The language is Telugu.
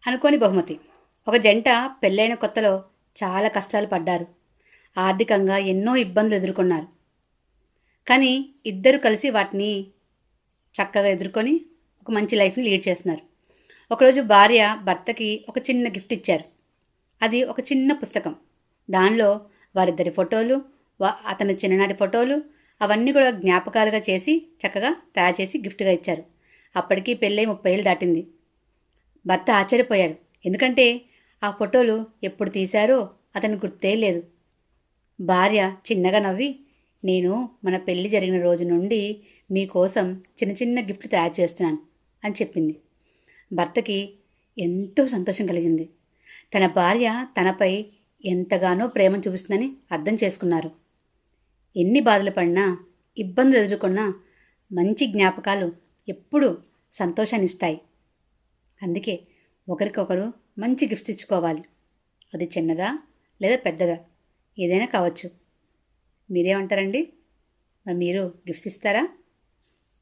అనుకోని బహుమతి. ఒక జంట పెళ్ళైన కొత్తలో చాలా కష్టాలు పడ్డారు. ఆర్థికంగా ఎన్నో ఇబ్బందులు ఎదుర్కొన్నారు. కానీ ఇద్దరు కలిసి వాటిని చక్కగా ఎదుర్కొని ఒక మంచి లైఫ్ని లీడ్ చేస్తున్నారు. ఒకరోజు భార్య భర్తకి ఒక చిన్న గిఫ్ట్ ఇచ్చారు. అది ఒక చిన్న పుస్తకం. దానిలో వారిద్దరి ఫోటోలు, అతని చిన్ననాటి ఫోటోలు, అవన్నీ కూడా జ్ఞాపకాలుగా చేసి చక్కగా తయారు చేసి గిఫ్ట్గా ఇచ్చారు. అప్పటికి పెళ్ళై 30 ఏళ్ళు దాటింది. భర్త ఆశ్చర్యపోయాడు. ఎందుకంటే ఆ ఫోటోలు ఎప్పుడు తీశారో అతనికి గుర్తే లేదు. భార్య చిన్నగా నవ్వి, నేను మన పెళ్లి జరిగిన రోజు నుండి మీకోసం చిన్న చిన్న గిఫ్ట్ తయారు చేస్తున్నాను అని చెప్పింది. భర్తకి ఎంతో సంతోషం కలిగింది. తన భార్య తనపై ఎంతగానో ప్రేమ చూపిస్తుందని అర్థం చేసుకున్నారు. ఎన్ని బాధలు పడినా, ఇబ్బందులు ఎదుర్కొన్నా మంచి జ్ఞాపకాలు ఎప్పుడూ సంతోషాన్ని ఇస్తాయి. అందుకే ఒకరికొకరు మంచి గిఫ్ట్స్ ఇచ్చుకోవాలి. అది చిన్నదా లేదా పెద్దదా ఏదైనా కావచ్చు. మీరేమంటారండి? మరి మీరు గిఫ్ట్స్ ఇస్తారా?